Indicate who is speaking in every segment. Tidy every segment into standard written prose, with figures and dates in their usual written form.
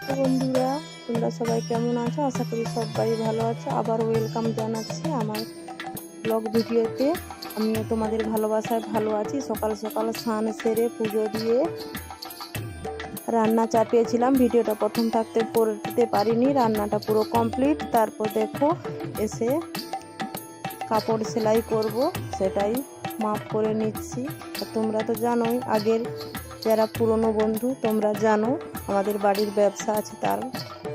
Speaker 1: তো বন্ধুরা, তোমরা সবাই কেমন আছো? আশা করি সবাই ভালো আছো। আবার ওয়েলকাম জানাচ্ছি আমার ব্লগ ভিডিওতে। আমিও তোমাদের ভালোবাসায় ভালো আছি। সকাল সকাল স্নান সেরে পুজো দিয়ে রান্না চাপিয়েছিলাম। ভিডিওটা প্রথম থাকতে করতে পারিনি, রান্নাটা পুরো কমপ্লিট। তারপর দেখো এসে কাপড় সেলাই করব, সেটাই মাপ করে নিচ্ছি। আর তোমরা তো জানোই, আগের যারা পুরনো বন্ধু তোমরা জানো আমাদের বাড়ির ব্যবসা আছে, তার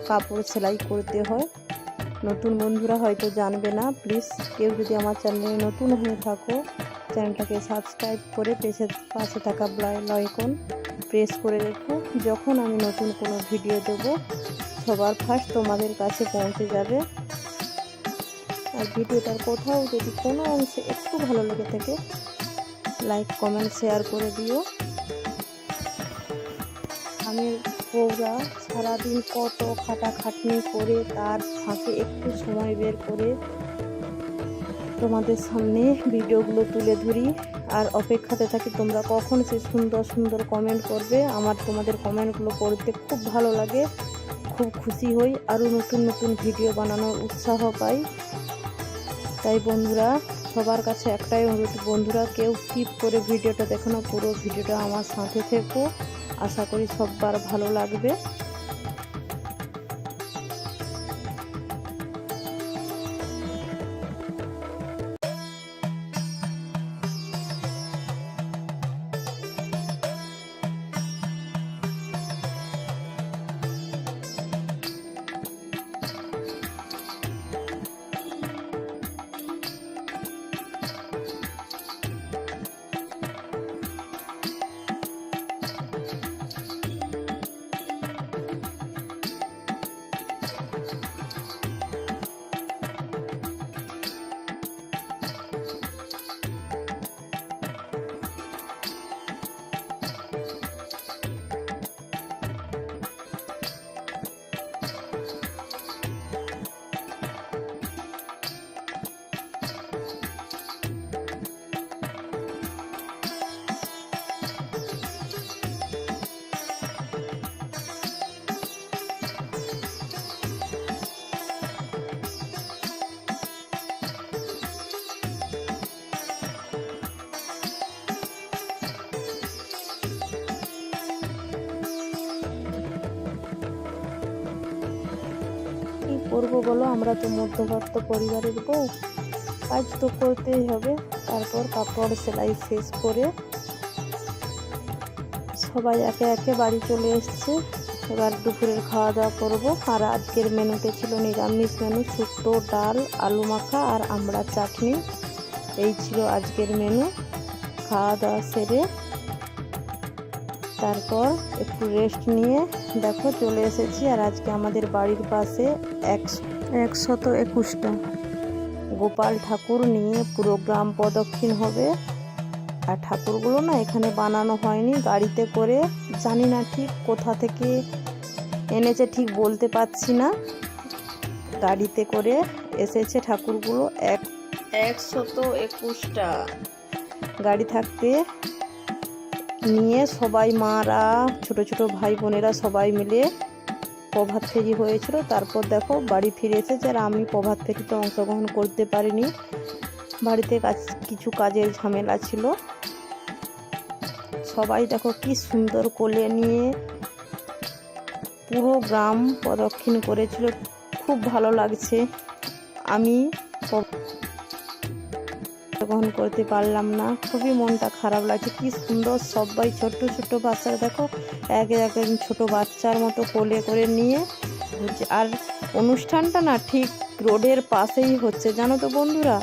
Speaker 1: কাপড় সেলাই করতে হয়। নতুন বন্ধুরা হয়তো জানবে না। প্লিজ কেউ যদি আমার চ্যানেলে নতুন হয়ে থাকো, চ্যানেলটাকে সাবস্ক্রাইব করে পাশে থাকা বেল আইকন প্রেস করে রেখো। যখন আমি নতুন কোনো ভিডিও দেবো সবার ফার্স্ট তোমাদের কাছে পৌঁছে যাবে। আর ভিডিওটার কোথাও যদি কোনো অংশে একটু ভালো লেগে থাকে, লাইক কমেন্ট শেয়ার করে দিও। আমি বউরা সারাদিন কত খাটাখাটনি করে তার ফাঁকে একটু সময় বের করে তোমাদের সামনে ভিডিওগুলো তুলে ধরি, আর অপেক্ষাতে থাকি তোমরা কখন সে সুন্দর সুন্দর কমেন্ট করবে। আমার তোমাদের কমেন্টগুলো পড়তে খুব ভালো লাগে, খুব খুশি হই, আরও নতুন নতুন ভিডিও বানানোর উৎসাহ পাই। তাই বন্ধুরা, সবার কাছে একটাই অনুরোধ, বন্ধুরা কেউ স্কিপ করে ভিডিওটা দেখো না, পুরো ভিডিওটা আমার সাথে থেকো। আশা করি সবার ভালো লাগবে। কি করবো বলো, আমরা তো মধ্যবিত্ত পরিবারের বউ, কাজ তো করতেই হবে। তারপর কাপড় সেলাই শেষ করে সবাই একে একে বাড়ি চলে এসছে। এবার দুপুরের খাওয়া দাওয়া করবো। আর আজকের মেনুতে ছিল নিরামিষ মেনু, শুক্তো, ডাল, আলু মাখা আর আমড়ার চাটনি। এই ছিল আজকের মেনু। খাওয়া দাওয়া সেরে তারপর একটু রেস্ট নিয়ে দেখো চলে এসেছি। আর আজকে আমাদের বাড়ির পাশে 121টা গোপাল ঠাকুর নিয়ে পুরো গ্রাম প্রদক্ষিণ হবে। আর ঠাকুরগুলো না এখানে বানানো হয়নি, গাড়িতে করে, জানি না ঠিক কোথা থেকে এনেছে, ঠিক বলতে পারছি না। গাড়িতে করে এসেছে ঠাকুরগুলো। 121টা গাড়ি থাকতে নিয়ে সবাই, মারা, ছোট ছোট ভাই বোনেরা সবাই মিলে প্রভাত ফেরি হয়েছিল। তারপর দেখো বাড়ি ফিরে এসেছে। আর আমি প্রভাত ফেরিতে অংশগ্রহণ করতে পারিনি, বাড়িতে কিছু কাজের ঝামেলা ছিল। সবাই দেখো কি সুন্দর কোলে নিয়ে পুরো গ্রাম প্রদক্ষিণ করেছিল, খুব ভালো লাগছে। আমি গ্রহণ করতে পারলাম না, খুবই মনটা খারাপ লাগছে। কি সুন্দর সবাই ছোট্ট ছোট্ট বাচ্চারা দেখো একজন ছোট বাচ্চার মতো কোলে করে নিয়ে ঘুরছে। আর অনুষ্ঠানটা না ঠিক রোডের পাশেই হচ্ছে, জানো তো বন্ধুরা।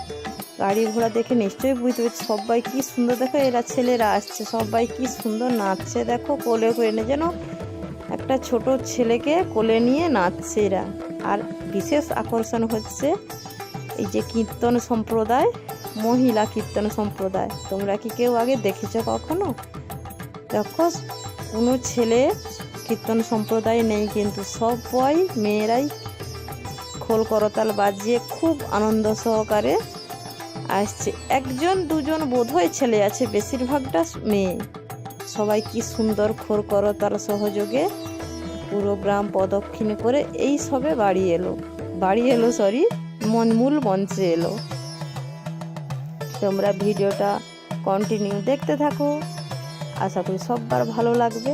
Speaker 1: গাড়ি ঘোড়া দেখে নিশ্চয়ই বুঝতে পারছি। সবাই কি সুন্দর দেখো, এরা ছেলেরা আসছে, সবাই কি সুন্দর নাচছে দেখো, কোলে করে নিয়ে যেন একটা ছোট ছেলেকে কোলে নিয়ে নাচছে এরা। আর বিশেষ আকর্ষণ হচ্ছে এই যে কীর্তন সম্প্রদায়, মহিলা কীর্তন সম্প্রদায়। তোমরা কি কেউ আগে দেখেছো কখনো? দেখো কোনো ছেলে কীর্তন সম্প্রদায় নেই, কিন্তু সবাই মেয়েরাই খোল করতাল বাজিয়ে খুব আনন্দ সহকারে আসছে। একজন দুজন বোধহয় ছেলে আছে, বেশিরভাগটা মেয়ে। সবাই কি সুন্দর খোল করতাল সহযোগে পুরো গ্রাম প্রদক্ষিণ করে এই সবে বাড়ি এলো সরি মূল মঞ্চে এলো। তোমরা ভিডিওটা কন্টিনিউ দেখতে থাকো, আশা করি সবার ভালো লাগবে।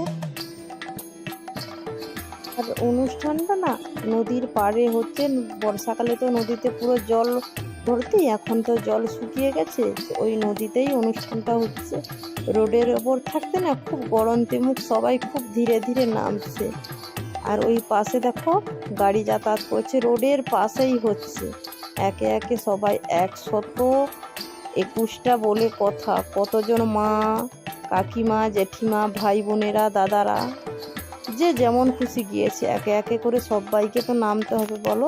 Speaker 1: আর অনুষ্ঠানটা না নদীর পাড়ে হচ্ছে, বর্ষাকালে তো নদীতে পুরো জল ভর্তি, এখন তো জল শুকিয়ে গেছে, ওই নদীতেই অনুষ্ঠানটা হচ্ছে। রোডের ওপর থাকতে না খুব গড়ন্তি মুখ, সবাই খুব ধীরে ধীরে নামছে। আর ওই পাশে দেখো গাড়ি যাতায়াত করছে, রোডের পাশেই হচ্ছে। একে একে সবাই 121টা বলে কথা, কতজন মা, কাকিমা, জেঠিমা, ভাই বোনেরা, দাদারা যে যেমন খুশি গিয়েছে। একে একে করে সবাইকে তো নামতে হবে বলো।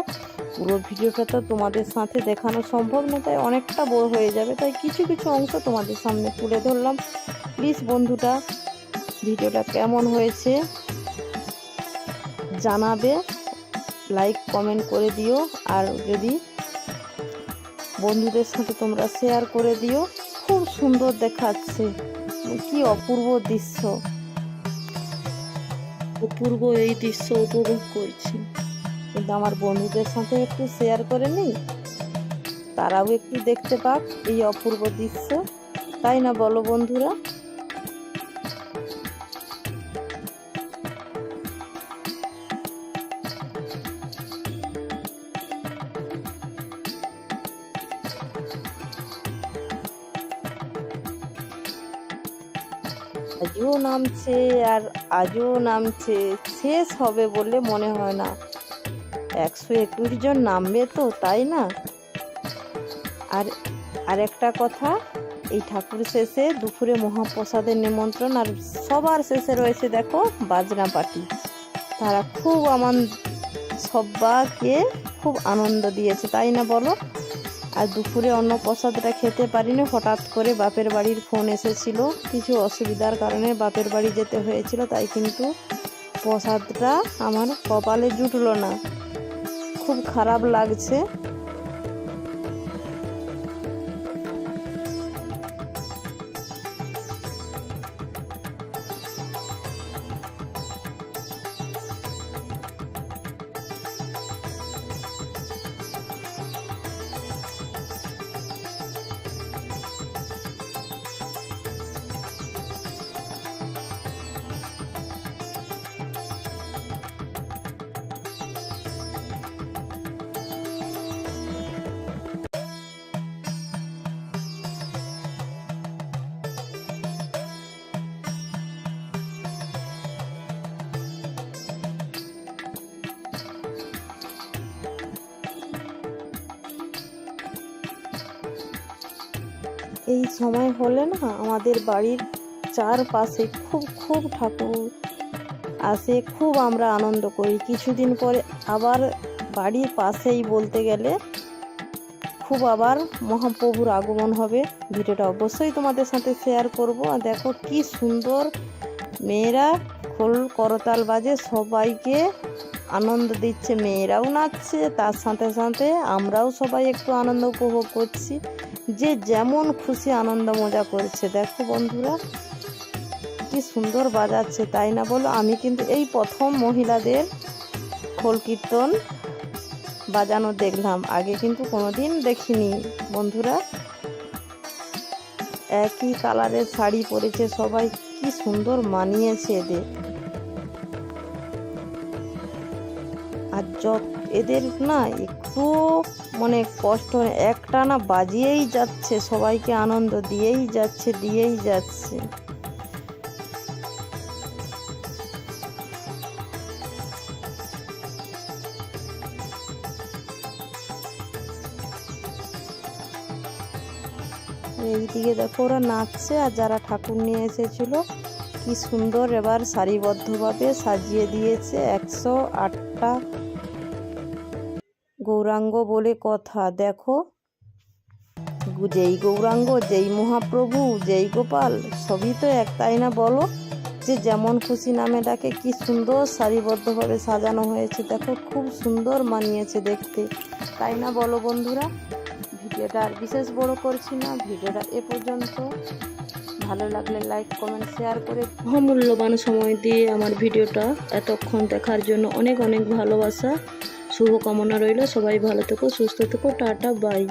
Speaker 1: পুরো ভিডিওটা তো তোমাদের সাথে দেখানো সম্ভব না, তাই অনেকটা বড় হয়ে যাবে, তাই কিছু কিছু অংশ তোমাদের সামনে তুলে ধরলাম। প্লিজ বন্ধুটা ভিডিওটা কেমন হয়েছে জানাবে, লাইক কমেন্ট করে দিও। আর যদি বন্ধুদের সাথে তোমরা শেয়ার করে দিও। খুব সুন্দর দেখাচ্ছে, কি অপূর্ব দৃশ্য, অপূর্ব এই দৃশ্য উপভোগ করছি। কিন্তু আমার বন্ধুদের সাথে একটু শেয়ার করে নিই, তারাও একটু দেখতে পাক এই অপূর্ব দৃশ্য, তাই না বলো বন্ধুরা? আজও নামছে আর আজও নামছে, শেষ হবে বলে মনে হয় না। 121 জন নামবে তো, তাই না? আর একটা কথা, এই ঠাকুর শেষে দুপুরে মহাপ্রসাদের নিমন্ত্রণ, আর সবার শেষে রয়েছে দেখো বাজনা পার্টি। তারা খুব সবাইকে খুব আনন্দ দিয়েছে, তাই না বলো? আর দুপুরে অন্য প্রসাদটা খেতে পারিনি, হঠাৎ করে বাপের বাড়ির ফোন এসেছিল, কিছু অসুবিধার কারণে বাপের বাড়ি যেতে হয়েছিল, তাই কিন্তু প্রসাদটা আমার কপালে জুটলো না, খুব খারাপ লাগছে। এই সময় হলে না আমাদের বাড়ির চারপাশে খুব ঠাকুর আসে, খুব আমরা আনন্দ করি। কিছুদিন পরে আবার বাড়ির পাশেই বলতে গেলে খুব আবার মহাপ্রভুর আগমন হবে। ভিডিওটা অবশ্যই তোমাদের সাথে শেয়ার করব। আর দেখো কি সুন্দর মেয়েরা খোল করতাল বাজে, সবাইকে আনন্দ দিচ্ছে, মেয়েরাও নাচছে, তার সাথে সাথে আমরাও সবাই একটু আনন্দ উপভোগ করছি। যে যেমন খুশি আনন্দ মজা করছে, দেখো বন্ধুরা কি সুন্দর বাজাচ্ছে, তাই না বলো? আমি কিন্তু এই প্রথম মহিলাদের খোল কীর্তন বাজানো দেখলাম, আগে কিন্তু কোনোদিন দেখিনি বন্ধুরা। একই কালারের শাড়ি পরেছে সবাই, কি সুন্দর মানিয়েছে এদের। আর এদের না একটু মানে কষ্ট, একটা না বাজিয়েই যাচ্ছে, সবাইকে আনন্দ দিয়েই যাচ্ছে। এইদিকে দেখো ওরা নাচছে, আর যারা ঠাকুর নিয়ে এসেছিল কি সুন্দর এবার সারিবদ্ধভাবে সাজিয়ে দিয়েছে। 108টা গৌরাঙ্গ বলে কথা, দেখো যেই গৌরাঙ্গ, যেই মহাপ্রভু, যেই গোপাল, সবই তো এক, তাই না বলো? যে যেমন খুশি নামে ডাকে, কি সুন্দর সারিবদ্ধভাবে সাজানো হয়েছে, দেখো খুব সুন্দর মানিয়েছে দেখতে, তাই না বলো বন্ধুরা? ভিডিওটা আর বিশেষ বড় করছি না, ভিডিওটা এ পর্যন্ত। ভালো লাগলে লাইক কমেন্ট শেয়ার করে মূল্যবান সময় দিয়ে আমার ভিডিওটা এতক্ষণ দেখার জন্য অনেক অনেক ভালোবাসা শুভকামনা রইল। সবাই ভালো থেকো, সুস্থ থেকো, টাটা বাই।